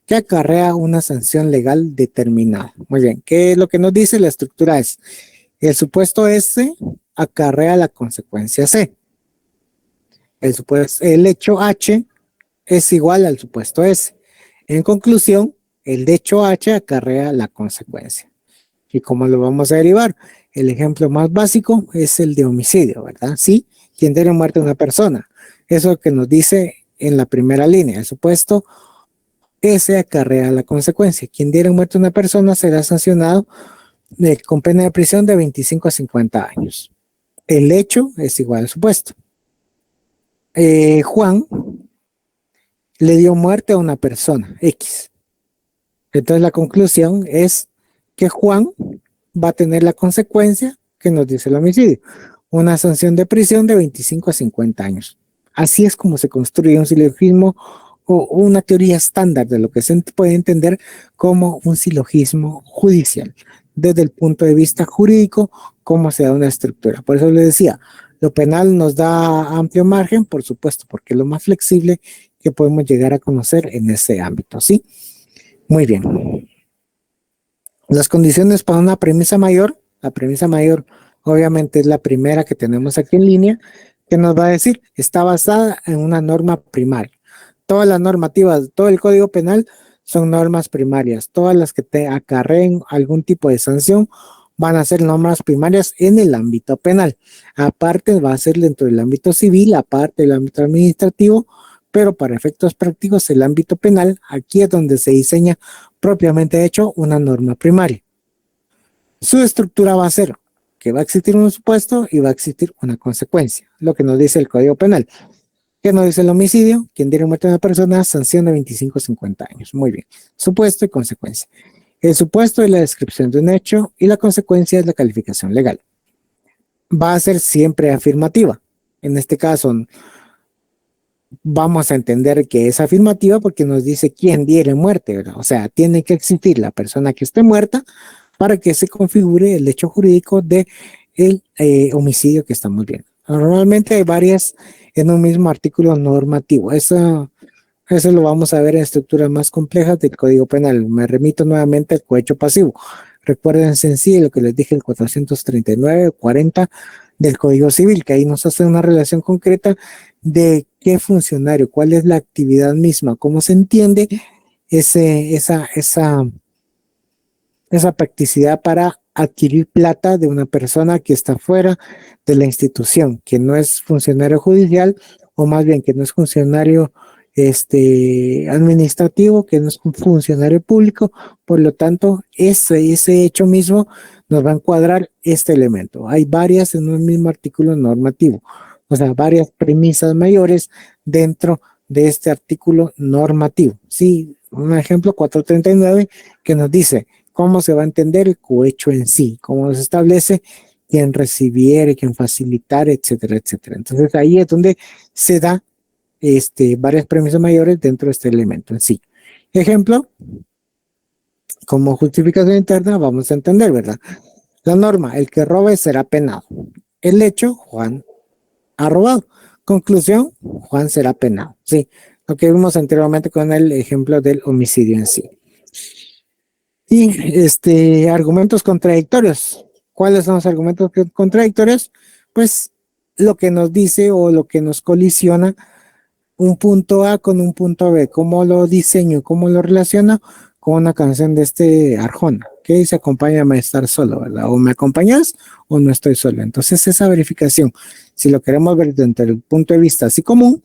que acarrea una sanción legal determinada. Muy bien, ¿qué es lo que nos dice la estructura? Es el supuesto S acarrea la consecuencia C. El hecho H es igual al supuesto S. En conclusión, el hecho H acarrea la consecuencia. ¿Y cómo lo vamos a derivar? El ejemplo más básico es el de homicidio, ¿verdad? Sí, quien diera muerte a una persona. Eso que nos dice en la primera línea. El supuesto S acarrea la consecuencia. Quien diera muerte a una persona será sancionado con pena de prisión de 25 a 50 años. El hecho es igual al supuesto. Juan le dio muerte a una persona, X. Entonces la conclusión es que Juan va a tener la consecuencia que nos dice el homicidio, una sanción de prisión de 25 a 50 años. Así es como se construye un silogismo o una teoría estándar de lo que se puede entender como un silogismo judicial. Desde el punto de vista jurídico, cómo se da una estructura. Por eso les decía, lo penal nos da amplio margen, por supuesto, porque es lo más flexible que podemos llegar a conocer en ese ámbito, ¿sí? Muy bien. Las condiciones para una premisa mayor, la premisa mayor obviamente es la primera que tenemos aquí en línea, que nos va a decir, está basada en una norma primaria. Todas las normativas, todo el Código Penal son normas primarias. Todas las que te acarreen algún tipo de sanción van a ser normas primarias en el ámbito penal. Aparte va a ser dentro del ámbito civil, aparte del ámbito administrativo, pero para efectos prácticos el ámbito penal, aquí es donde se diseña propiamente hecho una norma primaria. Su estructura va a ser que va a existir un supuesto y va a existir una consecuencia, lo que nos dice el Código Penal. ¿Qué nos dice el homicidio? Quien diera muerte a una persona, sanción de 25 a 50 años. Muy bien. Supuesto y consecuencia. El supuesto es la descripción de un hecho y la consecuencia es la calificación legal. Va a ser siempre afirmativa. En este caso, vamos a entender que es afirmativa porque nos dice quién diere muerte, ¿verdad? O sea, tiene que existir la persona que esté muerta para que se configure el hecho jurídico de el homicidio que estamos viendo. Normalmente hay varias en un mismo artículo normativo. Eso lo vamos a ver en estructuras más complejas del Código Penal. Me remito nuevamente al cohecho pasivo. Recuérdense en sí lo que les dije, el 439, 40 del Código Civil, que ahí nos hace una relación concreta de qué funcionario, cuál es la actividad misma, cómo se entiende esa practicidad para adquirir plata de una persona que está fuera de la institución, que no es funcionario judicial, o más bien que no es funcionario administrativo, que no es un funcionario público. Por lo tanto, ese hecho mismo nos va a encuadrar este elemento. Hay varias en un mismo artículo normativo, o sea, varias premisas mayores dentro de este artículo normativo. Sí, un ejemplo 439 que nos dice cómo se va a entender el cohecho en sí, cómo se establece quien recibiere, quien facilitare, etcétera, etcétera. Entonces ahí es donde se da varias premisas mayores dentro de este elemento en sí. Ejemplo, como justificación interna vamos a entender, ¿verdad? La norma, el que robe será penado. El hecho, Juan ha robado. Conclusión, Juan será penado. Sí, lo que vimos anteriormente con el ejemplo del homicidio en sí. Y argumentos contradictorios. ¿Cuáles son los argumentos contradictorios? Pues lo que nos dice o lo que nos colisiona un punto A con un punto B. ¿Cómo lo diseño? ¿Cómo lo relaciono? Con una canción de Arjona, que dice acompáñame a estar solo, ¿verdad? O me acompañas o no estoy solo. Entonces esa verificación, si lo queremos ver desde el punto de vista así común,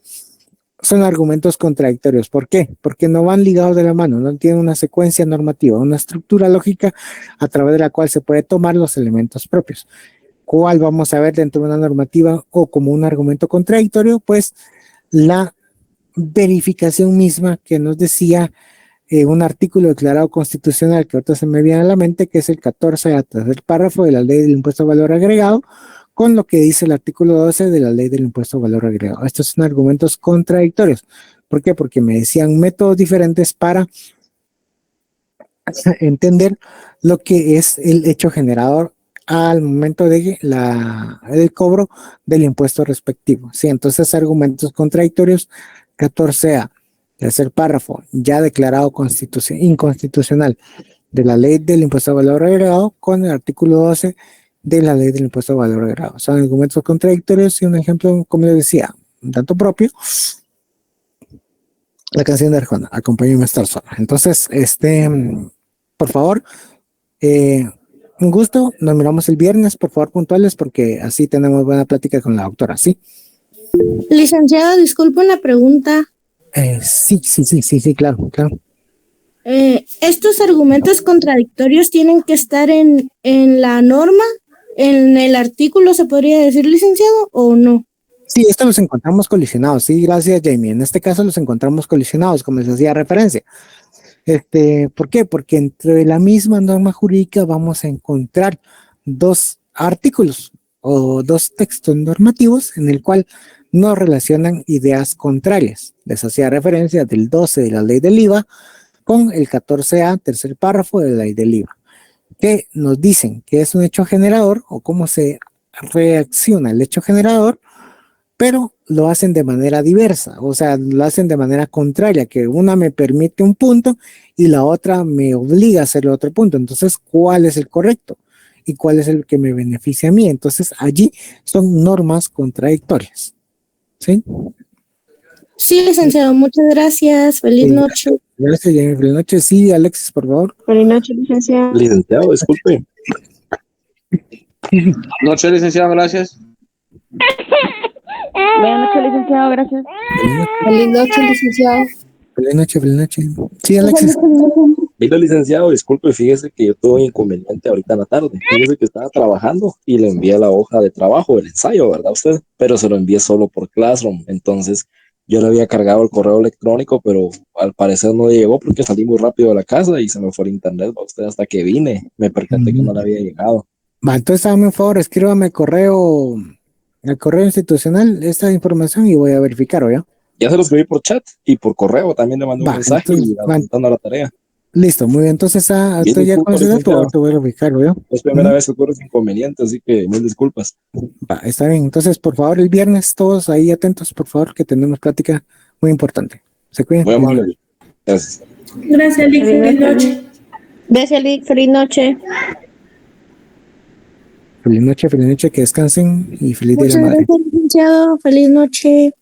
son argumentos contradictorios. ¿Por qué? Porque no van ligados de la mano, no tienen una secuencia normativa, una estructura lógica a través de la cual se puede tomar los elementos propios. ¿Cuál vamos a ver dentro de una normativa o como un argumento contradictorio? Pues la verificación misma que nos decía un artículo declarado constitucional que ahorita se me viene a la mente, que es el 14 tercer párrafo de la ley del impuesto a valor agregado, con lo que dice el artículo 12 de la ley del impuesto a valor agregado. Estos son argumentos contradictorios. ¿Por qué? Porque me decían métodos diferentes para entender lo que es el hecho generador al momento de el cobro del impuesto respectivo. Sí, entonces argumentos contradictorios, 14A, tercer párrafo, ya declarado inconstitucional de la ley del impuesto a valor agregado con el artículo 12 de la ley del impuesto a valor agregado. Son argumentos contradictorios y un ejemplo, como les decía, un tanto propio, la canción de Arjona, acompáñame a estar sola. Entonces, por favor, un gusto, nos miramos el viernes, por favor puntuales, porque así tenemos buena plática con la doctora, ¿sí? Licenciado, disculpe una pregunta. Sí, claro. ¿Estos argumentos contradictorios tienen que estar en la norma, en el artículo, se podría decir, licenciado, o no? Sí, estos los encontramos colisionados, sí, gracias Jamie. En este caso los encontramos colisionados, como les hacía referencia. ¿Por qué? Porque entre la misma norma jurídica vamos a encontrar dos artículos o dos textos normativos en el cual nos relacionan ideas contrarias. Les hacía referencia del 12 de la ley del IVA con el 14A, tercer párrafo de la ley del IVA, que nos dicen que es un hecho generador o cómo se reacciona el hecho generador, pero lo hacen de manera diversa, o sea, lo hacen de manera contraria, que una me permite un punto y la otra me obliga a hacer otro punto. Entonces, ¿cuál es el correcto? ¿Y cuál es el que me beneficia a mí? Entonces, allí son normas contradictorias. ¿Sí? Sí, licenciado, muchas gracias. Feliz noche. Gracias, Jamie. Feliz noche. Sí, Alexis, por favor. Feliz noche, licenciado. Licenciado, disculpe. Noche, licenciado, gracias. Buenas noches, licenciado, gracias. Feliz noche, licenciado. Feliz noche. Sí, Alexis. Mira, licenciado, disculpe, fíjese que yo tuve un inconveniente ahorita en la tarde. Fíjese que estaba trabajando y le envié la hoja de trabajo, el ensayo, ¿verdad usted? Pero se lo envié solo por Classroom. Entonces, yo le había cargado el correo electrónico, pero al parecer no llegó porque salí muy rápido de la casa y se me fue el internet, ¿va usted? Hasta que vine, me percaté que no le había llegado. Va, entonces hágame un favor, escríbame al correo institucional esta información y voy a verificar, ¿o ya? Ya se lo escribí por chat y por correo, también le mandé un mensaje y apuntando a la tarea. Listo, muy bien. Entonces, Bien, estoy ya disculpa, con ese dato, licenciado. te voy a ubicar, ¿veo? Es primera vez que ocurre ese inconveniente, así que mil disculpas. Va, está bien. Entonces, por favor, el viernes todos ahí atentos, por favor, que tenemos plática muy importante. Se cuidan. Muy amable. Gracias. Gracias, Lick. Feliz noche. Gracias, Lick. Feliz noche. Feliz noche, que descansen y feliz día de Muchas la madre. gracias, licenciado. Feliz noche.